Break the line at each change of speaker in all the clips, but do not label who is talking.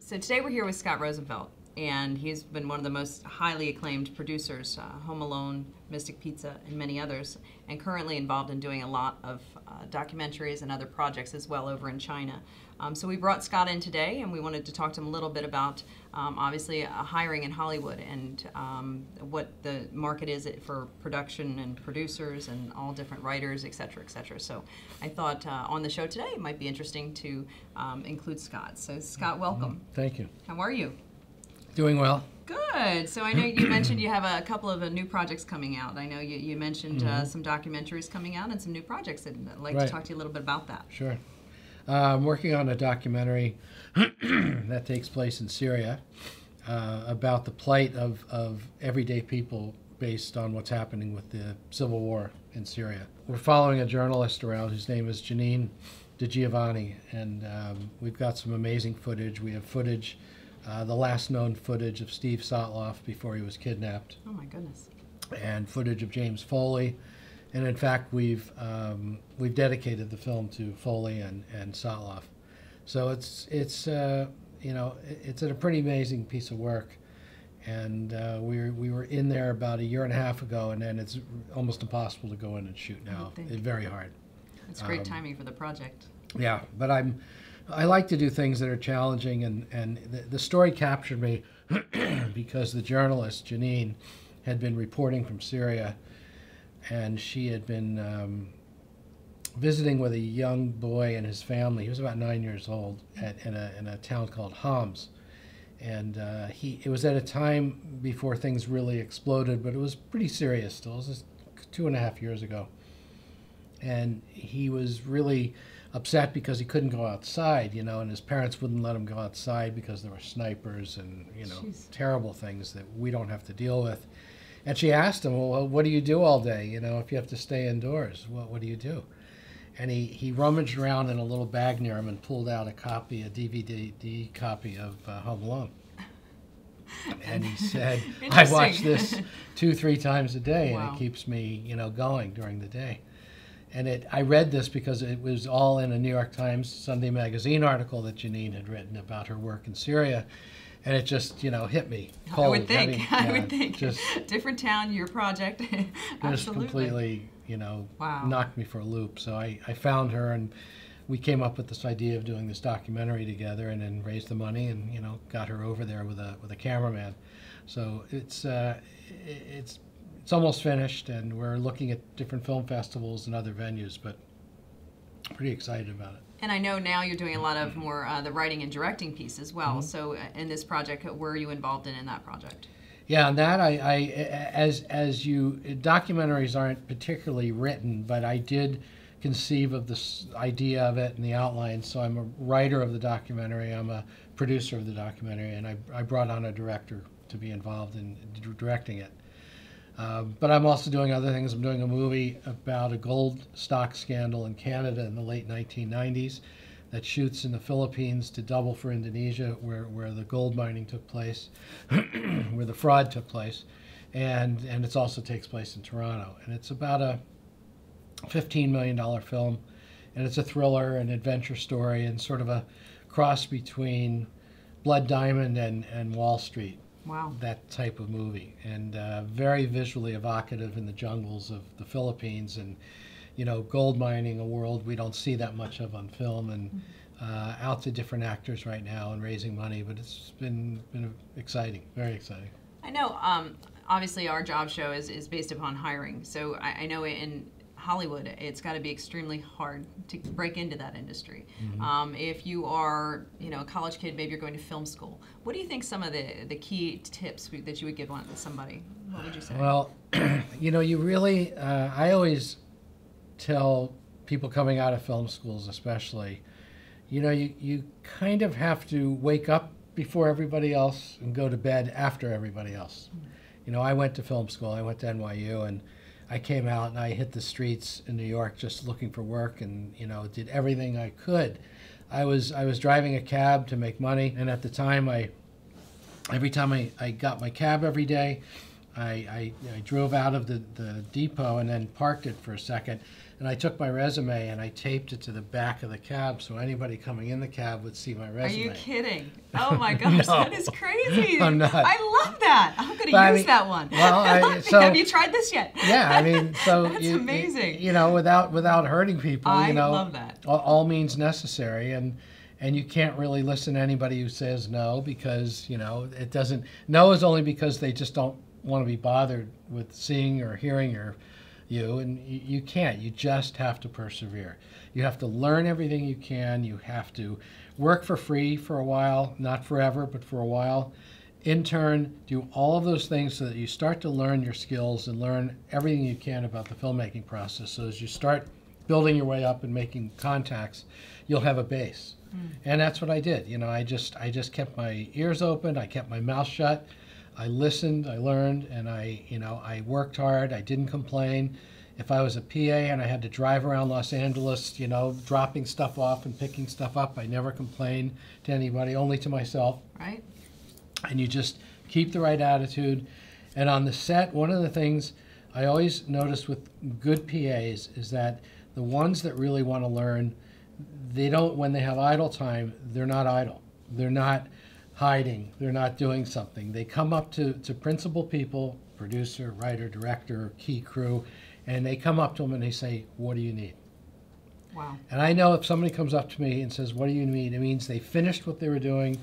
So today we're here with Scott Rosenfeld, and he's been one of the most highly acclaimed producers, Home Alone, Mystic Pizza, and many others, and currently involved in doing a lot of documentaries and other projects as well over in China. So we brought Scott in today, and we wanted to talk to him a little bit about, obviously, hiring in Hollywood and what the market is for production and producers and all different writers, et cetera, et cetera. So I thought on the show today it might be interesting to include Scott. So Scott, welcome.
Thank you.
How are you?
Doing well.
Good. So I know you mentioned you have a couple of new projects coming out. I know you mentioned some documentaries coming out and some new projects, and I'd like to talk to you a little bit about that.
Sure. I'm working on a documentary that takes place in Syria about the plight of everyday people based on what's happening with the civil war in Syria. We're following a journalist around whose name is Janine DeGiovanni, and we've got some amazing footage. We have footage, the last known footage of Steve Sotloff before he was kidnapped.
Oh my goodness. And
footage of James Foley. And in fact, we've dedicated the film to Foley and Sotloff. So it's a pretty amazing piece of work. And we were in there about a year and a half ago, and then it's almost impossible to go in and shoot now. It's very hard.
It's great timing for the project.
Yeah, but I like to do things that are challenging, and the story captured me because the journalist Janine had been reporting from Syria. And she had been visiting with a young boy and his family. He was about 9 years old in a town called Homs. And it was at a time before things really exploded, but it was pretty serious still. It was just 2.5 years ago. And he was really upset because he couldn't go outside, and his parents wouldn't let him go outside because there were snipers and,
Jeez.
Terrible things that we don't have to deal with. And she asked him, well, what do you do all day? If you have to stay indoors, what do you do? And he rummaged around in a little bag near him and pulled out a DVD copy of Home Alone. And he said, I watch this 2-3 times a day, and it keeps me, going during the day. And I read this because it was all in a New York Times Sunday magazine article that Janine had written about her work in Syria. And it just, hit me cold.
I would think. I would think.
Just
different town, your project. Absolutely.
Just completely, knocked me for a loop. So I found her, and we came up with this idea of doing this documentary together, and then raised the money, and got her over there with a cameraman. So it's almost finished, and we're looking at different film festivals and other venues, but pretty excited about it.
And I know now you're doing a lot of more the writing and directing piece as well. So in this project, where are you involved in that project?
Yeah, and that documentaries aren't particularly written, but I did conceive of this idea of it and the outline. So I'm a writer of the documentary, I'm a producer of the documentary, and I brought on a director to be involved in directing it. But I'm also doing other things. I'm doing a movie about a gold stock scandal in Canada in the late 1990s that shoots in the Philippines to double for Indonesia, where the gold mining took place, where the fraud took place. And it also takes place in Toronto. And it's about a $15 million film. And it's a thriller, an adventure story, and sort of a cross between Blood Diamond and Wall Street.
Wow.
That type of movie, and very visually evocative in the jungles of the Philippines, and gold mining, a world we don't see that much of on film, and out to different actors right now and raising money. But it's been exciting, very exciting.
I know. Obviously, our job show is based upon hiring. So I know in Hollywood, it's got to be extremely hard to break into that industry. If you are, a college kid, maybe you're going to film school. What do you think some of the key tips that you would give somebody? What would you say?
Well, you really, I always tell people coming out of film schools especially, you kind of have to wake up before everybody else and go to bed after everybody else. I went to film school, I went to NYU, and I came out and I hit the streets in New York just looking for work, and did everything I could. I was driving a cab to make money, and at the time every time I got my cab every day, I drove out of the depot and then parked it for a second, And I took my resume and I taped it to the back of the cab so anybody coming in the cab would see my resume.
Are you kidding? Oh my gosh,
No.
that is crazy.
I'm not.
I love that. I'm going
But I
to use
mean,
that one.
well, so
have you tried this yet?
yeah, I mean, so
That's amazing.
You know, without hurting people,
I
you know,
love that.
all means necessary, and you can't really listen to anybody who says no because, you know, it doesn't. No is only because they just don't want to be bothered with seeing or hearing you, and you can't. You just have to persevere. You have to learn everything you can. You have to work for free for a while, not forever, but for a while. Intern, do all of those things so that you start to learn your skills and learn everything you can about the filmmaking process. So as you start building your way up and making contacts, you'll have a base. And that's what I did. You know, I just kept my ears open. I kept my mouth shut. I listened, I learned, and I worked hard. I didn't complain. If I was a PA and I had to drive around Los Angeles, you know, dropping stuff off and picking stuff up, I never complained to anybody, only to myself.
Right.
And you just keep the right attitude. And on the set, one of the things I always notice with good PAs is that the ones that really want to learn, they don't, when they have idle time, they're not idle. They're not hiding. They're not doing something. They come up to principal people, producer, writer, director, key crew, and they come up to them and they say, what do you need?
Wow.
And I know if somebody comes up to me and says, what do you need? It means they finished what they were doing.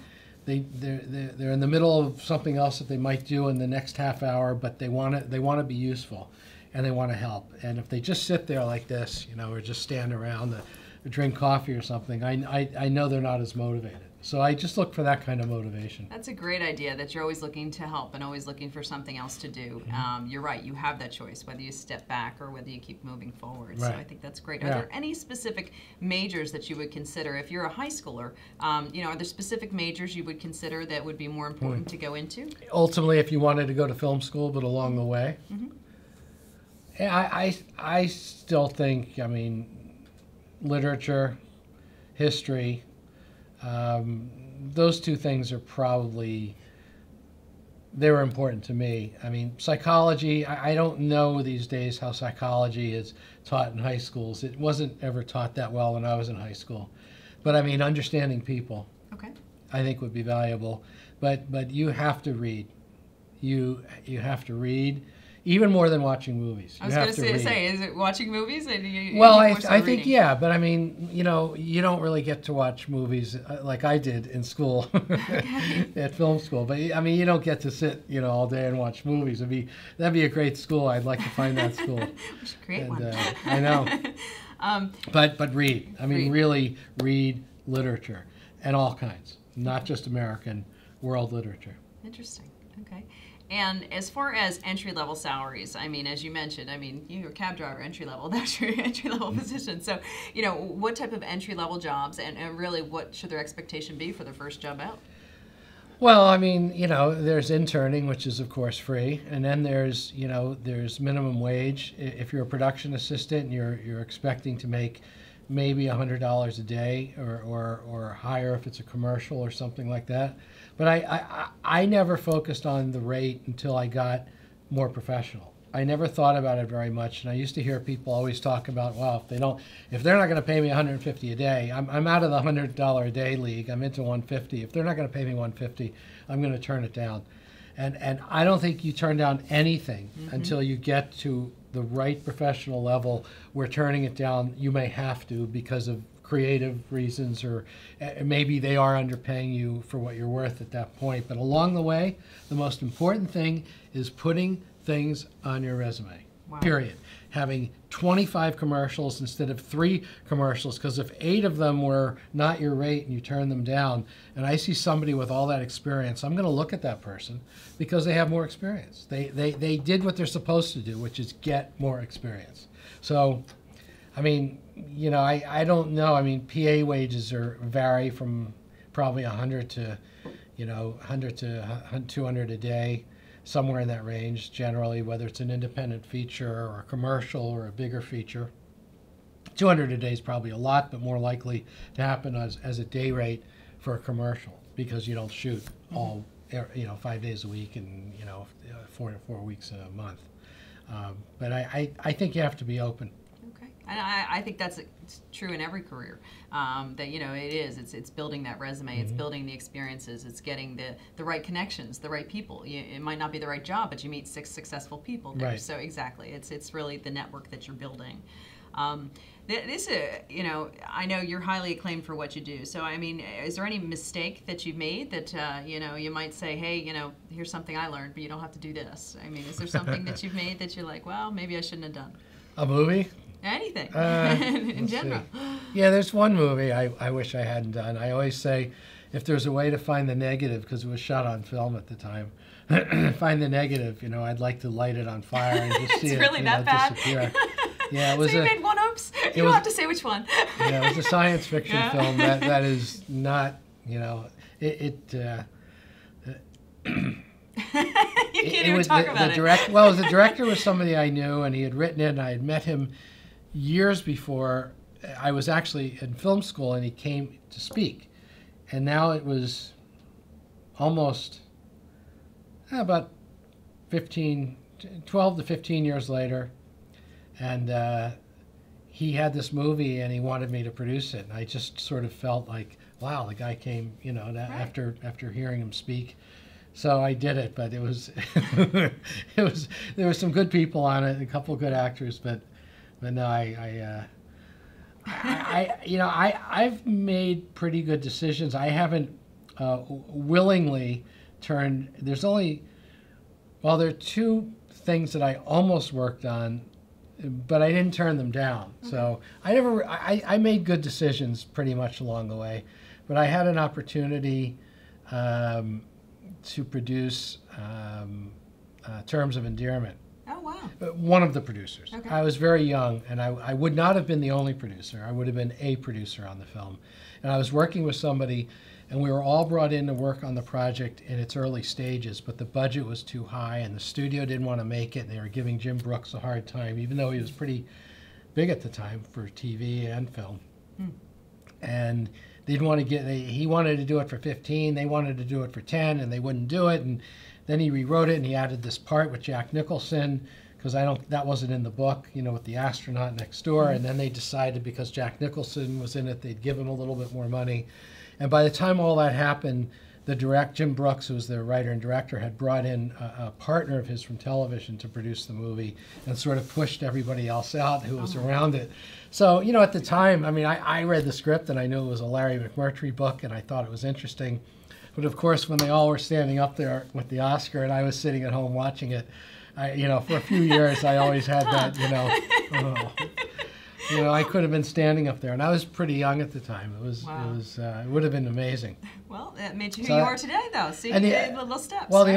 They're in the middle of something else that they might do in the next half hour, but they want to be useful and they want to help. And if they just sit there like this, you know, or just stand around to drink coffee or something, I know they're not as motivated. So I just look for that kind of motivation.
That's a great idea, that you're always looking to help and always looking for something else to do. You're right, you have that choice, whether you step back or whether you keep moving forward.
Right.
So I think that's great. Are
Yeah.
there any specific majors that you would consider, if you're a high schooler, you know, are there specific majors you would consider that would be more important to go into?
Ultimately, if you wanted to go to film school, but along the way, I still think, I mean, literature, history, those two things are probably, they were important to me. I mean, psychology, I don't know these days how psychology is taught in high schools. It wasn't ever taught that well when I was in high school. But I mean, understanding people,
Okay.
I think would be valuable. But you have to read. You have to read. Even more than watching movies.
I was going to say, is it watching movies?
Well, I think, yeah, but I mean, you know, you don't really get to watch movies like I did in school, at film school. But I mean, you don't get to sit, you know, all day and watch movies. That'd be a great school. I'd like to find that school.
We should create one.
I know. But read. I mean, really read literature and all kinds, not just American, world literature.
Interesting. Okay. And as far as entry-level salaries, I mean, as you mentioned, I mean, you're a cab driver, entry-level, that's your entry-level position. So, you know, what type of entry-level jobs and really what should their expectation be for their first job out?
Well, I mean, you know, there's interning, which is, of course, free. And then there's, you know, there's minimum wage. If you're a production assistant and you're expecting to make maybe $100 a day or higher if it's a commercial or something like that. But I never focused on the rate until I got more professional. I never thought about it very much, and I used to hear people always talk about, well, if they're not going to pay me $150 a day, I'm out of the $100 a day league. I'm into $150. If they're not going to pay me $150, I'm going to turn it down. And I don't think you turn down anything until you get to the right professional level where turning it down you may have to because of creative reasons, or maybe they are underpaying you for what you're worth at that point. But along the way, the most important thing is putting things on your resume. Wow. Period. Having 25 commercials instead of 3 commercials, because if 8 of them were not your rate and you turn them down, and I see somebody with all that experience, I'm going to look at that person because they have more experience. They did what they're supposed to do, which is get more experience. So, I mean, you know, I don't know. I mean, PA wages vary from probably 100 to, you know, 100 to 200 a day. Somewhere in that range, generally, whether it's an independent feature or a commercial or a bigger feature. 200 a day is probably a lot, but more likely to happen as a day rate for a commercial because you don't shoot all, you know, 5 days a week and, you know, 4 weeks a month. But I think you have to be open.
Okay, and I think that's it's true in every career. That it is. It's building that resume. It's building the experiences. It's getting the right connections, the right people. It might not be the right job, but you meet 6 successful people there.
Right.
So exactly, it's really the network that you're building. This I know you're highly acclaimed for what you do. So I mean, is there any mistake that you've made that you might say, hey, here's something I learned, but you don't have to do this. I mean, is there something that you've made that you're like, well, maybe I shouldn't have done?
A movie?
Anything in general.
Yeah, there's one movie I wish I hadn't done. I always say, if there's a way to find the negative, because it was shot on film at the time, find the negative. I'd like to light it on fire and just see
it's
it
really that bad?
disappear. Yeah, it was.
So you made one oops. You don't have to say which one.
Yeah, it was a science fiction film that is not. It.
You can't even talk about it.
Well, the director was somebody I knew, and he had written it, and I had met him years before. I was actually in film school, and he came to speak. And now it was almost about 12 to 15 years later, and he had this movie, and he wanted me to produce it. And I just sort of felt like, wow, the guy came, after hearing him speak. So I did it, but it was, there were some good people on it, a couple of good actors, but no, I've made pretty good decisions. I haven't willingly turned. There are 2 things that I almost worked on, but I didn't turn them down. Okay. So I made good decisions pretty much along the way, but I had an opportunity to produce Terms of Endearment.
Oh, wow.
One of the producers.
Okay.
I was very young, and I would not have been the only producer. I would have been a producer on the film. And I was working with somebody, and we were all brought in to work on the project in its early stages, but the budget was too high, and the studio didn't want to make it, and they were giving Jim Brooks a hard time, even though he was pretty big at the time for TV and film. And they didn't want to he wanted to do it for 15, they wanted to do it for 10, and they wouldn't do it. And then he rewrote it, and he added this part with Jack Nicholson, because that wasn't in the book, with the astronaut next door. And then they decided, because Jack Nicholson was in it, they'd give him a little bit more money. And by the time all that happened, Jim Brooks, who was the writer and director, had brought in a partner of his from television to produce the movie, and sort of pushed everybody else out who was around it. So, at the time, I mean, I read the script, and I knew it was a Larry McMurtry book, and I thought it was interesting. But of course, when they all were standing up there with the Oscar, and I was sitting at home watching it, for a few years, I always had that, I could have been standing up there, and I was pretty young at the time. It would have been amazing.
Well, that made you who you are today, though. See, you made little steps.
Well, the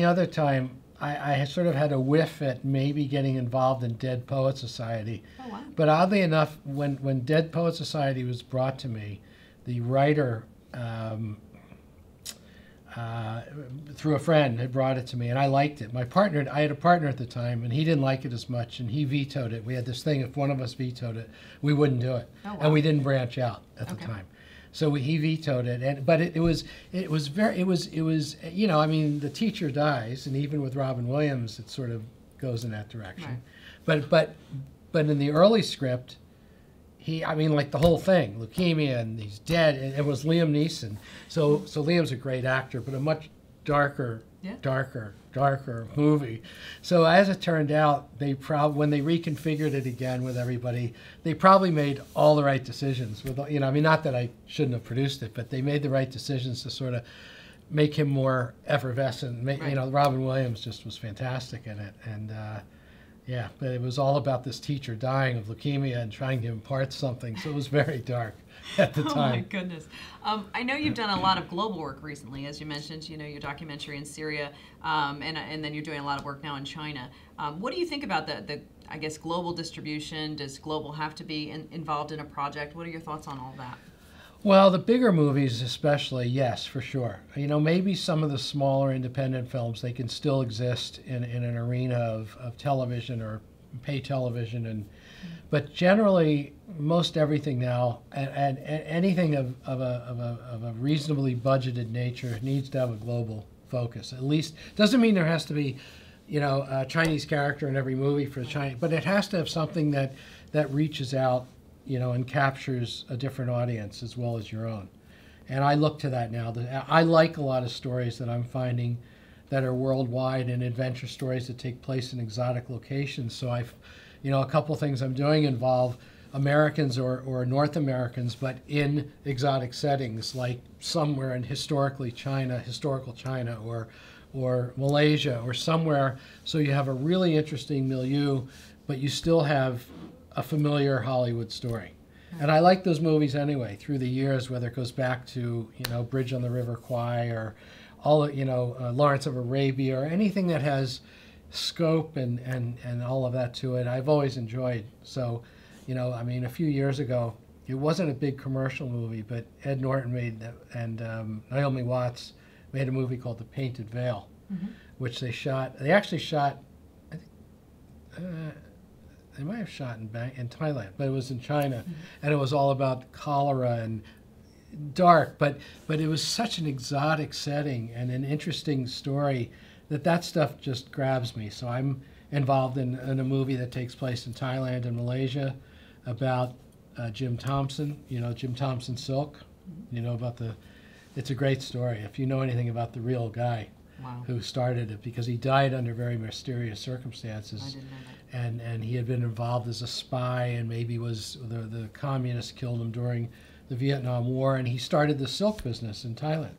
other time, I sort of had a whiff at maybe getting involved in Dead Poets Society.
Oh, wow.
But oddly enough, when Dead Poets Society was brought to me, the writer, through a friend, had brought it to me, and I liked it. I had a partner at the time, and he didn't like it as much, and he vetoed it. We had this thing: if one of us vetoed it, we wouldn't do it.
Oh, wow.
And we didn't branch out at the time. So he vetoed it, but it was I mean, the teacher dies, and even with Robin Williams, it sort of goes in that direction. Right. But in the early script, like the whole thing, leukemia, and he's dead, and it was Liam Neeson. So Liam's a great actor, but a much darker movie. So as it turned out, when they reconfigured it again with everybody, they probably made all the right decisions. Not that I shouldn't have produced it, but they made the right decisions to sort of make him more effervescent. Robin Williams just was fantastic in it, and but it was all about this teacher dying of leukemia and trying to impart something. So it was very dark at the time.
Oh my goodness. I know you've done a lot of global work recently, as you mentioned, your documentary in Syria, and then you're doing a lot of work now in China. What do you think about the I guess, global distribution? Does global have to be involved in a project? What are your thoughts on all that?
Well, the bigger movies especially, yes, for sure. Maybe some of the smaller independent films, they can still exist in an arena of television or pay television, but generally, most everything now, and anything of a reasonably budgeted nature, needs to have a global focus. At least, doesn't mean there has to be, a Chinese character in every movie for China, but it has to have something that that reaches out, and captures a different audience as well as your own. And I look to that now. I like a lot of stories that I'm finding that are worldwide and adventure stories that take place in exotic locations. So a couple things I'm doing involve Americans or North Americans, but in exotic settings, like somewhere in historical China, or Malaysia, or somewhere. So you have a really interesting milieu, but you still have a familiar Hollywood story. And I like those movies anyway, through the years, whether it goes back to, Bridge on the River Kwai, or Lawrence of Arabia, or anything that has scope and all of that to it, I've always enjoyed. So, a few years ago, it wasn't a big commercial movie, but Ed Norton and Naomi Watts made a movie called The Painted Veil, which they actually shot, I think, they might have shot in Thailand, but it was in China, and it was all about cholera and dark, but it was such an exotic setting and an interesting story that stuff just grabs me. So I'm involved in a movie that takes place in Thailand and Malaysia about Jim Thompson, Jim Thompson Silk, it's a great story. If you know anything about the real guy who started it, because he died under very mysterious circumstances.
I didn't know that.
And he had been involved as a spy, and maybe the communists killed him during the Vietnam War, and he started the silk business in Thailand.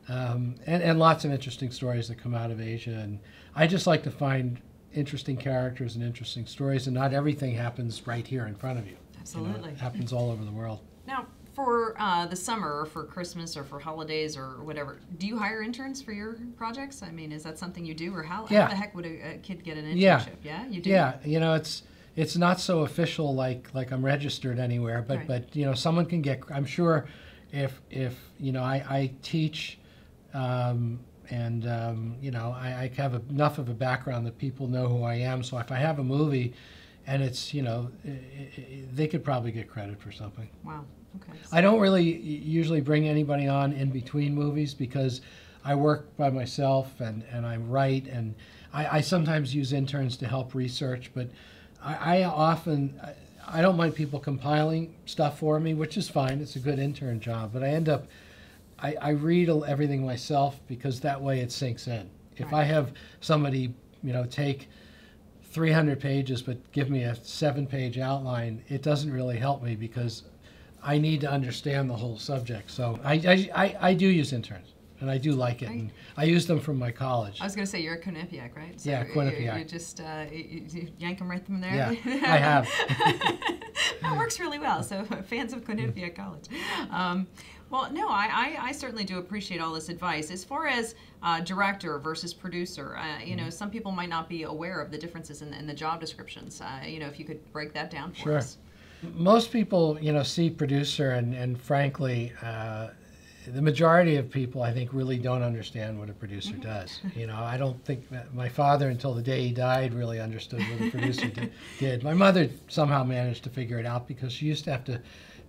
Wow. And lots of interesting stories that come out of Asia. And I just like to find interesting characters and interesting stories, and not everything happens right here in front of you.
Absolutely.
It happens all over the world.
Now, for the summer, or for Christmas, or for holidays, or whatever, do you hire interns for your projects? I mean, is that something you do, or how the heck would a kid get an internship? Yeah, you do.
Yeah, it's not so official like I'm registered anywhere, but
right.
but someone can get. I'm sure if I teach, and I have enough of a background that people know who I am. So if I have a movie, and it's they could probably get credit for something.
Wow. Okay.
I don't really usually bring anybody on in between movies, because I work by myself and I write, and I sometimes use interns to help research, but I don't mind people compiling stuff for me, which is fine. It's a good intern job, but I read everything myself, because that way it sinks in. If I have somebody take 300 pages but give me a 7-page outline, it doesn't really help me, because I need to understand the whole subject. So I do use interns, and I do like it. Right. And I use them from my college.
I was going to say, you're a Quinnipiac, right? So
yeah, Quinnipiac.
You just you yank them right from there?
Yeah, I have.
That works really well. So fans of Quinnipiac College. Well, no, I certainly do appreciate all this advice. As far as director versus producer, some people might not be aware of the differences in the job descriptions. If you could break that down for us.
Most people, see producer, and frankly, the majority of people, I think, really don't understand what a producer does. I don't think my father, until the day he died, really understood what a producer did. My mother somehow managed to figure it out, because she used to have to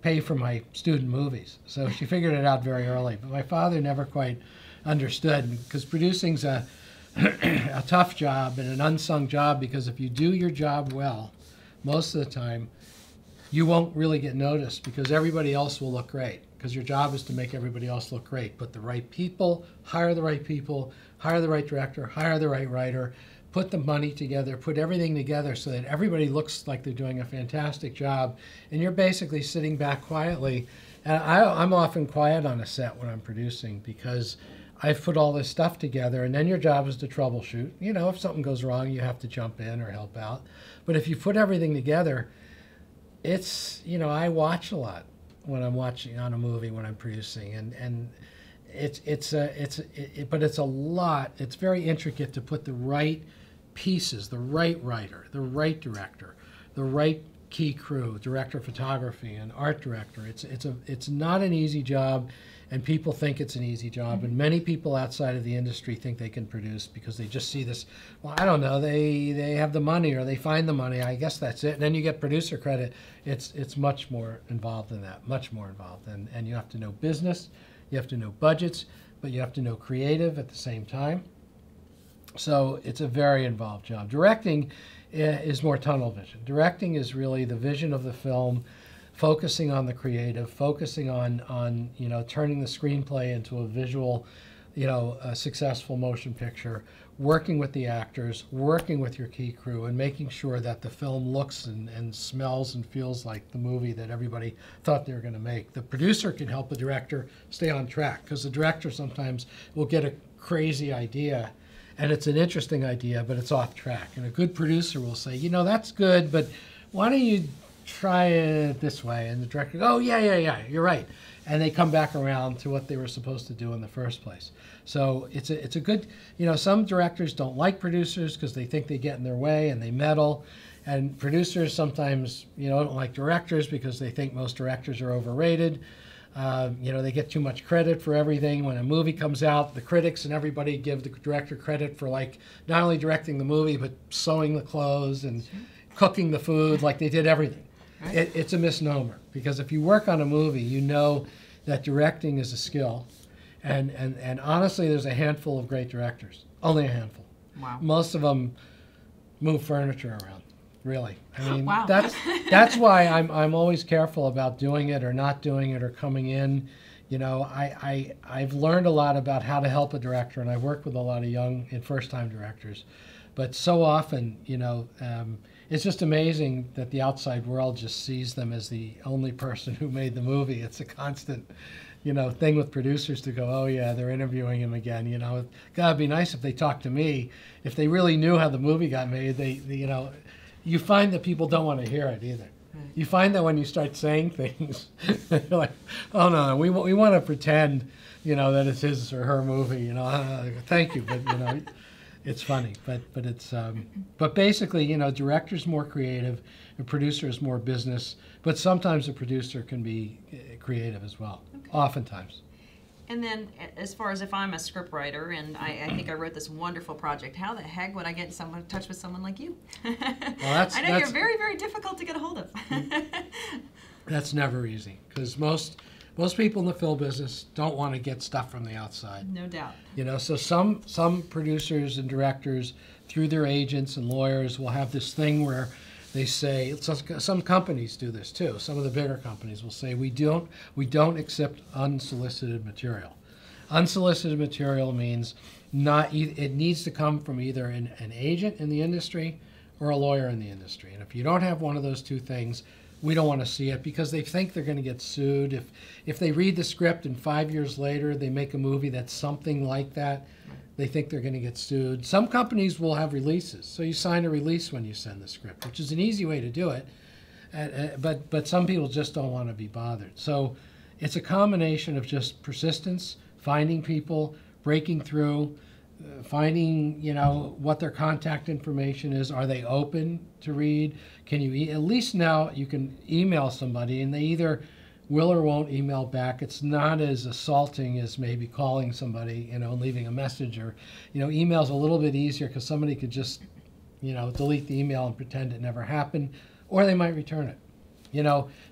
pay for my student movies. So she figured it out very early. But my father never quite understood, because producing's a tough job and an unsung job, because if you do your job well, most of the time, you won't really get noticed, because everybody else will look great, because your job is to make everybody else look great. Put the right people, hire the right director, hire the right writer, put the money together, put everything together so that everybody looks like they're doing a fantastic job, and you're basically sitting back quietly. And I'm often quiet on a set when I'm producing, because I've put all this stuff together, and then your job is to troubleshoot. If something goes wrong, you have to jump in or help out. But if you put everything together, it's, I watch a lot when I'm watching on a movie, when I'm producing, and but it's a lot. It's very intricate to put the right pieces, the right writer, the right director, the right key crew, director of photography and art director. It's not an easy job, and people think it's an easy job, and many people outside of the industry think they can produce, because they just see this, well, I don't know, they have the money, or they find the money, I guess that's it, and then you get producer credit. It's much more involved than that, much more involved, and you have to know business, you have to know budgets, but you have to know creative at the same time. So it's a very involved job. Directing is more tunnel vision. Directing is really the vision of the film, focusing on the creative, focusing on turning the screenplay into a visual, a successful motion picture, working with the actors, working with your key crew, and making sure that the film looks and smells and feels like the movie that everybody thought they were going to make. The producer can help the director stay on track, because the director sometimes will get a crazy idea, and it's an interesting idea, but it's off track. And a good producer will say, that's good, but why don't you try it this way? And the director goes, oh, yeah, you're right. And they come back around to what they were supposed to do in the first place. So it's a good, some directors don't like producers because they think they get in their way and they meddle. And producers sometimes, don't like directors because they think most directors are overrated. They get too much credit for everything. When a movie comes out, the critics and everybody give the director credit for not only directing the movie, but sewing the clothes and cooking the food, like they did everything. Right. It's a misnomer, because if you work on a movie, you know that directing is a skill. And honestly, there's a handful of great directors. Only a handful.
Wow.
Most of them move furniture around, really. I mean,
wow.
that's why I'm always careful about doing it or not doing it or coming in. I've learned a lot about how to help a director, and I've worked with a lot of young and first-time directors. But so often, it's just amazing that the outside world just sees them as the only person who made the movie. It's a constant, thing with producers to go, oh yeah, they're interviewing him again. It's gotta be nice if they talk to me. If they really knew how the movie got made, you find that people don't want to hear it either. Right. You find that when you start saying things, they're like, oh no, we want to pretend, that it's his or her movie. Thank you, but it's funny, but it's but basically, director's more creative, a producer is more business, but sometimes a producer can be creative as well. Okay. Oftentimes.
And then, as far as if I'm a scriptwriter and I think I wrote this wonderful project, how the heck would I get in touch with someone like you? Well, I know you're very, very difficult to get a hold of.
That's never easy, because most people in the film business don't want to get stuff from the outside.
No doubt.
So some producers and directors, through their agents and lawyers, will have this thing where they say, some companies do this too. Some of the bigger companies will say, we don't accept unsolicited material. Unsolicited material means it needs to come from either an agent in the industry or a lawyer in the industry. And if you don't have one of those two things, we don't want to see it, because they think they're going to get sued. If they read the script and 5 years later they make a movie that's something like that, they think they're going to get sued. Some companies will have releases, so you sign a release when you send the script, which is an easy way to do it. But some people just don't want to be bothered. So it's a combination of just persistence, finding people, breaking through, finding what their contact information is. Are they open to read? Can you at least now you can email somebody and they either will or won't email back. It's not as assaulting as maybe calling somebody, and leaving a message, or email's a little bit easier because somebody could just delete the email and pretend it never happened, or they might return it.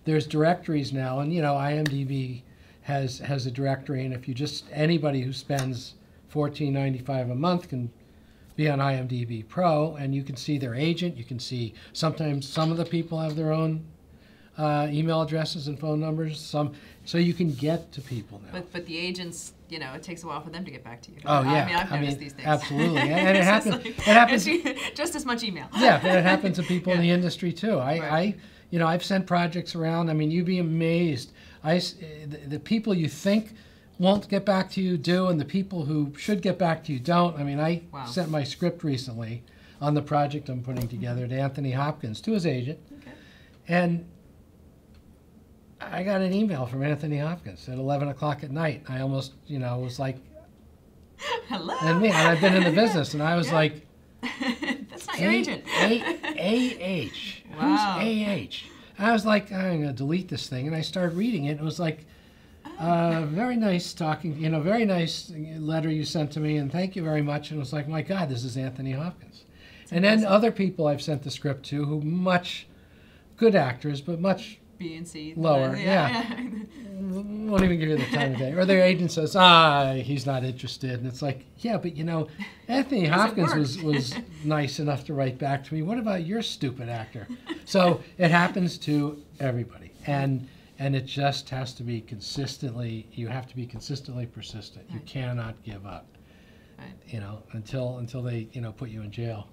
There's directories now, and IMDb has a directory, and if you anybody who spends $14.95 a month can be on IMDb Pro, and you can see their agent. You can see sometimes some of the people have their own email addresses and phone numbers. So you can get to people now.
But the agents, it takes a while for them to get back to you.
Oh yeah,
I've noticed these things.
Absolutely, and it happens.
Just as much email.
Yeah, but it happens to people in the industry too. I've sent projects around. You'd be amazed. The people you think won't get back to you do, and the people who should get back to you don't. I sent my script recently on the project I'm putting together to Anthony Hopkins, to his agent, and I got an email from Anthony Hopkins at 11 o'clock at night. I almost, was like,
hello.
And I've been in the business, and I was like,
that's not your agent.
A-H.
Wow.
Who's A-H? I was like, I'm going to delete this thing, and I started reading it. It was like, very nice talking, very nice letter you sent to me, and thank you very much. And it was like, my God, this is Anthony Hopkins. And then other people I've sent the script to, who much good actors, but much
B and C.
Lower, yeah. won't even give you the time of day. Or their agent says, he's not interested. And it's like, yeah, but Anthony Hopkins was nice enough to write back to me. What about your stupid actor? So it happens to everybody. And it just has to be you have to be consistently persistent. You cannot give up, until they, put you in jail.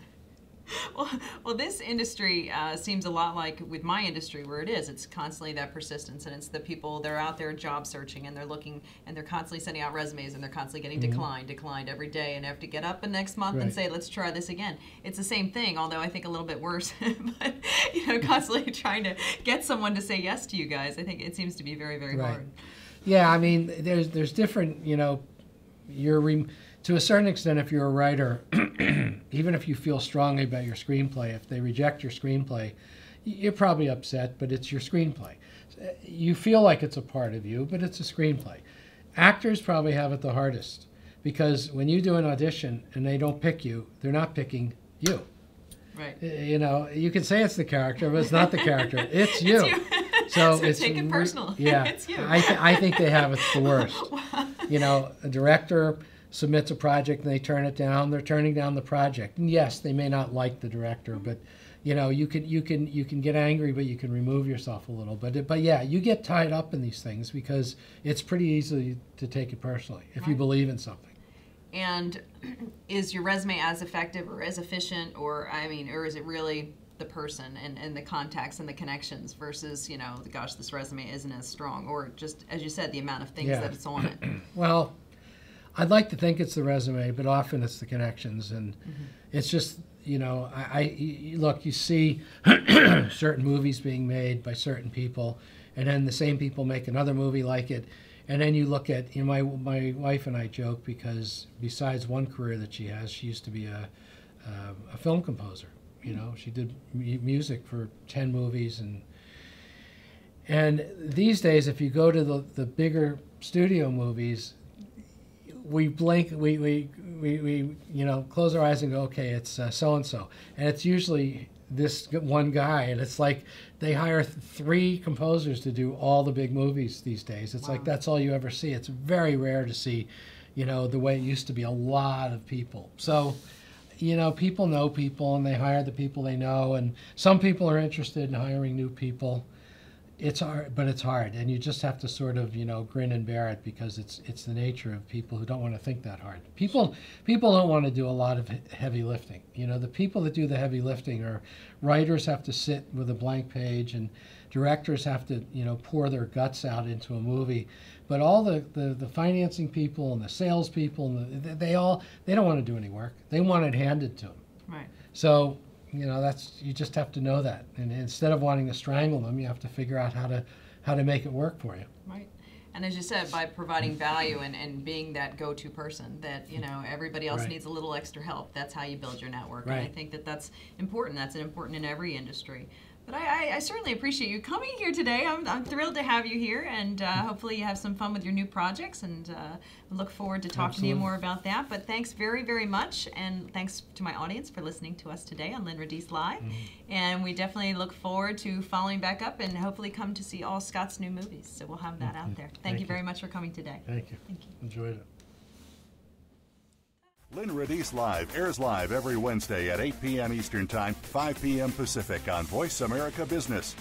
Well, this industry seems a lot like with my industry, where it's constantly that persistence, and it's the people, they're out there job searching, and they're looking, and they're constantly sending out resumes, and they're constantly getting declined every day, and they have to get up the next month and say, let's try this again. It's the same thing, although I think a little bit worse, but constantly trying to get someone to say yes to you guys. I think it seems to be very, very hard.
Yeah, I mean, there's different, to a certain extent, if you're a writer, even if you feel strongly about your screenplay, if they reject your screenplay, you're probably upset, but it's your screenplay. You feel like it's a part of you, but it's a screenplay. Actors probably have it the hardest, because when you do an audition and they don't pick you, they're not picking you.
Right.
You can say it's the character, but it's not the character. It's you.
It's you.
So
take it personal.
Yeah.
It's you.
I think they have it the worst.
Wow.
A director submits a project and they turn it down, they're turning down the project. And yes, they may not like the director, but you can get angry, but you can remove yourself a little. But yeah, you get tied up in these things because it's pretty easy to take it personally if you believe in something. And
is your resume as effective or as efficient, or is it really the person and the contacts and the connections versus, gosh, this resume isn't as strong, or just, as you said, the amount of things that it's on it?
Well, I'd like to think it's the resume, but often it's the connections, and it's just, look, you see certain movies being made by certain people, and then the same people make another movie like it, and then you look at, my wife and I joke, because besides one career that she has, she used to be a film composer. She did music for 10 movies, and these days, if you go to the bigger studio movies, we blink, we close our eyes and go, okay, it's so-and-so. And it's usually this one guy, and it's like they hire 3 composers to do all the big movies these days. It's like that's all you ever see. It's very rare to see, the way it used to be, a lot of people. So, people know people, and they hire the people they know, and some people are interested in hiring new people. It's hard, but it's hard, and you just have to sort of, grin and bear it, because it's the nature of people who don't want to think that hard. People don't want to do a lot of heavy lifting. The people that do the heavy lifting are writers have to sit with a blank page, and directors have to, pour their guts out into a movie. But all the financing people and the sales people, they don't want to do any work. They want it handed to them.
Right.
So, you just have to know that. And instead of wanting to strangle them, you have to figure out how to make it work for you.
Right. And as you said, by providing value and being that go-to person that, everybody else needs a little extra help, that's how you build your network.
Right.
And I think that's important. That's important in every industry. But I certainly appreciate you coming here today. I'm thrilled to have you here, and hopefully you have some fun with your new projects, and look forward to talking to you more about that. But thanks very, very much, and thanks to my audience for listening to us today on Lynn Radice Live. And we definitely look forward to following back up and hopefully come to see all Scott's new movies. So we'll have that out there. Thank you very much for coming today.
Thank you.
Thank you.
Enjoyed it.
Lynn Radice Live airs live every Wednesday at 8 p.m. Eastern Time, 5 p.m. Pacific on Voice America Business.